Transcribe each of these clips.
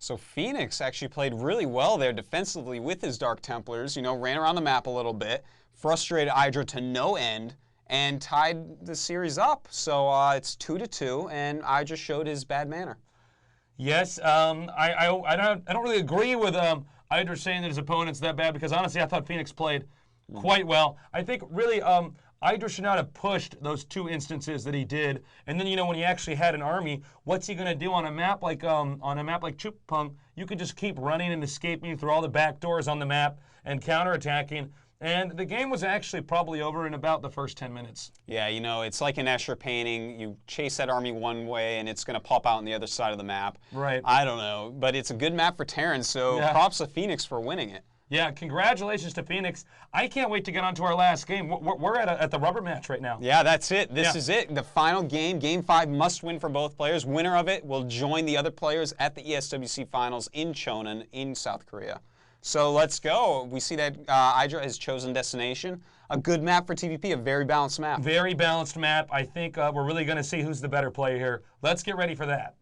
So Fenix actually played really well there defensively with his Dark Templars, ran around the map a little bit, frustrated IdrA to no end, and tied the series up. So it's 2-2, and IdrA showed his bad manner. Yes, I don't really agree with IdrA saying that his opponent's that bad, because honestly I thought Fenix played quite well. I think really IdrA should not have pushed those 2 instances that he did. And then when he actually had an army, what's he going to do on a map like Chupapunk? You could just keep running and escaping through all the back doors on the map and counterattacking. And the game was actually probably over in about the first 10 minutes. Yeah, it's like an Escher painting. You chase that army one way, and it's going to pop out on the other side of the map. Right. I don't know, but it's a good map for Terran, so props to Fenix for winning it. Yeah, congratulations to Fenix. I can't wait to get on to our last game. We're at the rubber match right now. Yeah, that's it. This is it. The final game, Game 5, must win for both players. Winner of it will join the other players at the ESWC Finals in Cheonan in South Korea. So let's go. We see that IdrA has chosen destination. A good map for TVP, a very balanced map. Very balanced map. I think we're really going to see who's the better player here. Let's get ready for that.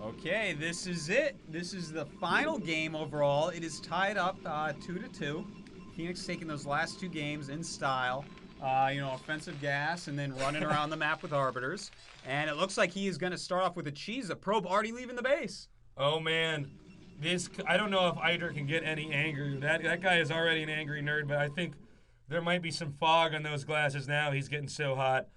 Okay, this is it. This is the final game overall. It is tied up 2-2. Fenix taking those last 2 games in style. Offensive gas and then running around the map with Arbiters. And it looks like he is going to start off with a cheese. A probe already leaving the base. Oh, man. I don't know if IdrA can get any angrier. That guy is already an angry nerd, but I think there might be some fog on those glasses now. He's getting so hot.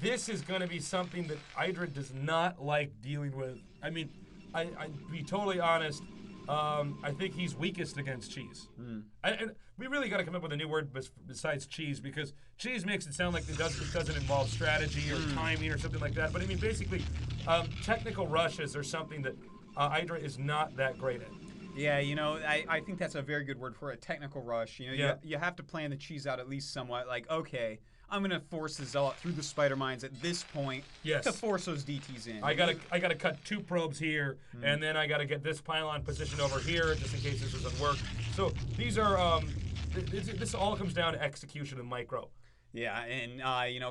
This is going to be something that IdrA does not like dealing with. I mean, I'd be totally honest. I think he's weakest against cheese. And we really got to come up with a new word besides cheese, because cheese makes it sound like it doesn't involve strategy or timing or something like that. But I mean, basically, technical rushes are something that IdrA is not that great at. Yeah, I think that's a very good word for a technical rush. You have to plan the cheese out at least somewhat. Like, okay, I'm going to force the Zealot through the Spider Mines at this point to force those DTs in. I gotta cut 2 probes here, and then I gotta get this pylon positioned over here just in case this doesn't work. So these are this all comes down to execution and micro. Yeah, and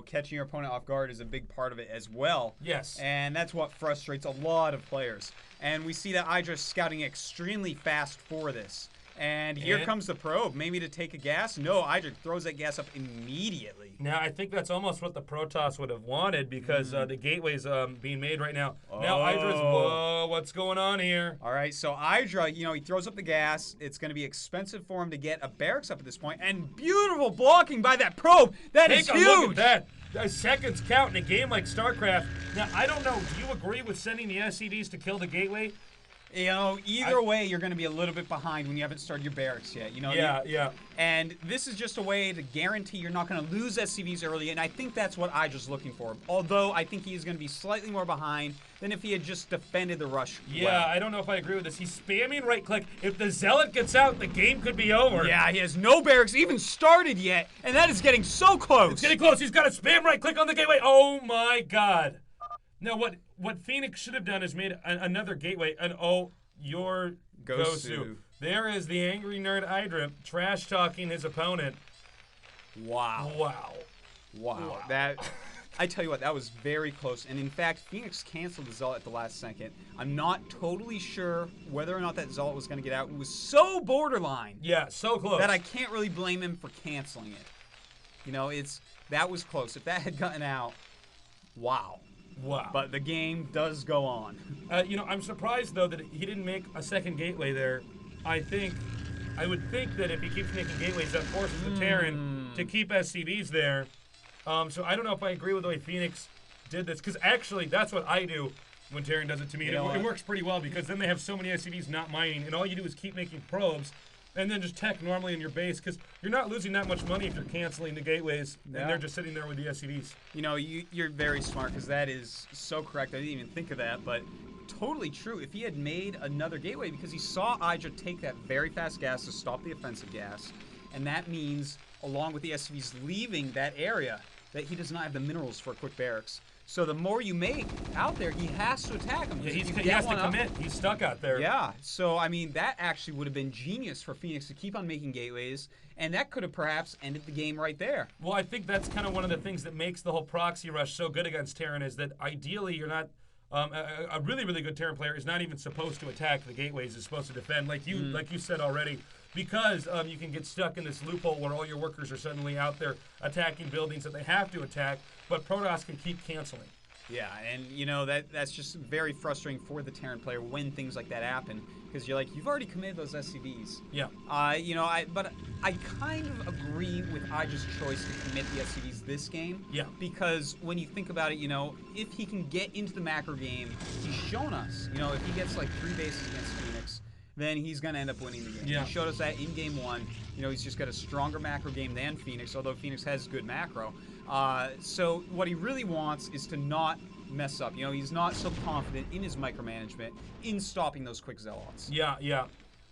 catching your opponent off guard is a big part of it as well. Yes. And that's what frustrates a lot of players. And we see that IdrA scouting extremely fast for this. And here comes the probe, maybe to take a gas. No, IdrA throws that gas up immediately. Now, I think that's almost what the Protoss would have wanted, because the gateway's being made right now. Now, IdRA's, whoa, what's going on here? All right, so IdrA, he throws up the gas. It's going to be expensive for him to get a barracks up at this point. And beautiful blocking by that probe. That is huge. Take a look at that. Seconds count in a game like StarCraft. Now, I don't know. Do you agree with sending the SCVs to kill the gateway? Either way, you're going to be a little bit behind when you haven't started your barracks yet. Yeah. And this is just a way to guarantee you're not going to lose SCVs early, and I think that's what IdRA's looking for. Although I think he is going to be slightly more behind than if he had just defended the rush. Yeah, I don't know if I agree with this. He's spamming right-click. If the Zealot gets out, the game could be over. Yeah, he has no barracks even started yet, and that is getting so close. It's getting close. He's got to spam right-click on the gateway. Oh, my God. Now, what Fenix should have done is made another gateway, your Gosu. There is the angry nerd IdrA trash-talking his opponent. Wow. That, I tell you what, that was very close. And in fact, Fenix canceled the Zealot at the last second. I'm not totally sure whether or not that Zealot was going to get out. It was so borderline. Yeah, so close. That I can't really blame him for canceling it. That was close. If that had gotten out, wow. But the game does go on. I'm surprised, though, that he didn't make a second gateway there. I would think that if he keeps making gateways, that forces the Terran to keep SCVs there. So I don't know if I agree with the way Fenix did this, because actually that's what I do when Terran does it to me. It works pretty well, because then they have so many SCVs not mining, and all you do is keep making probes, and then just tech normally in your base, because you're not losing that much money if you're canceling the gateways, and they're just sitting there with the SCVs. You're very smart, because that is so correct. I didn't even think of that, but totally true. If he had made another gateway, because he saw IdrA take that very fast gas to stop the offensive gas, and that means, along with the SCVs leaving that area, that he does not have the minerals for quick barracks. So the more you make out there, he has to attack him. Yeah, he has to commit. He's stuck out there. Yeah, so I mean, that actually would have been genius for Fenix to keep on making gateways, and that could have perhaps ended the game right there. Well, I think that's kind of one of the things that makes the whole proxy rush so good against Terran is that ideally you're not. A really, really good Terran player is not even supposed to attack the gateways. Is supposed to defend, like you said already, because you can get stuck in this loophole where all your workers are suddenly out there attacking buildings that they have to attack, but Protoss can keep canceling. Yeah, and you know that's just very frustrating for the Terran player when things like that happen, because you're like, you've already committed those SCVs. Yeah. But I kind of agree with IdrA's choice to commit the SCVs this game. Yeah. Because when you think about it, if he can get into the macro game, he's shown us. If he gets like 3 bases against Fenix, then he's going to end up winning the game. Yeah. He showed us that in game 1. He's just got a stronger macro game than Fenix, although Fenix has good macro. So what he really wants is to not mess up. He's not so confident in his micromanagement in stopping those quick zealots. Yeah.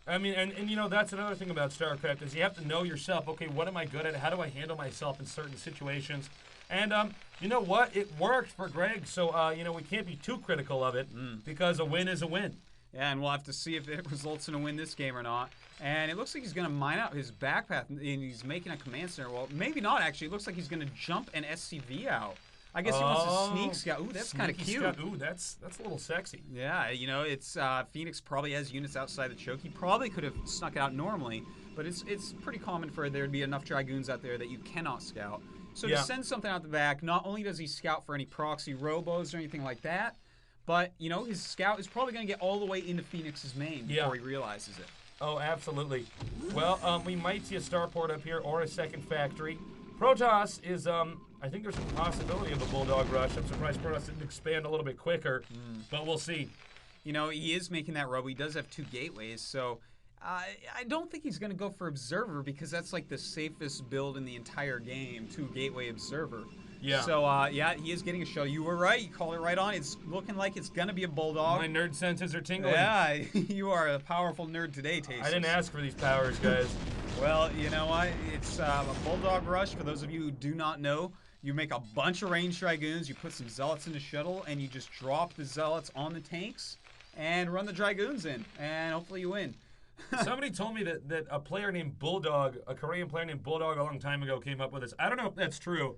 I mean, and that's another thing about StarCraft is you have to know yourself. Okay, what am I good at? How do I handle myself in certain situations? And you know what? It worked for Greg, so we can't be too critical of it because a win is a win. Yeah, and we'll have to see if it results in a win this game or not. And it looks like he's going to mine out his back path, and he's making a command center. Well, maybe not, actually. It looks like he's going to jump an SCV out. I guess he wants to sneak scout. Ooh, that's kind of cute. Scout. Ooh, that's a little sexy. Yeah, it's Fenix probably has units outside the choke. He probably could have snuck it out normally, but it's pretty common for there to be enough Dragoons out there that you cannot scout. So to send something out the back, not only does he scout for any proxy robos or anything like that, but, his scout is probably going to get all the way into Fenix's main before he realizes it. Oh, absolutely. Well, we might see a starport up here or a second factory. Protoss is, I think there's a possibility of a Bulldog rush. I'm surprised Protoss didn't expand a little bit quicker, but we'll see. He is making that robo. He does have 2 gateways, so I don't think he's going to go for Observer because that's like the safest build in the entire game, 2 gateway Observer. Yeah. So, he is getting a show. You were right. You called it right on. It's looking like it's going to be a Bulldog. My nerd senses are tingling. Yeah, you are a powerful nerd today, Taste. I didn't ask for these powers, guys. Well, you know what? It's a Bulldog rush. For those of you who do not know, you make a bunch of ranged Dragoons, you put some Zealots in the shuttle, and you just drop the Zealots on the tanks and run the Dragoons in, and hopefully you win. Somebody told me that a player named Bulldog, a Korean player named Bulldog a long time ago came up with this. I don't know if that's true.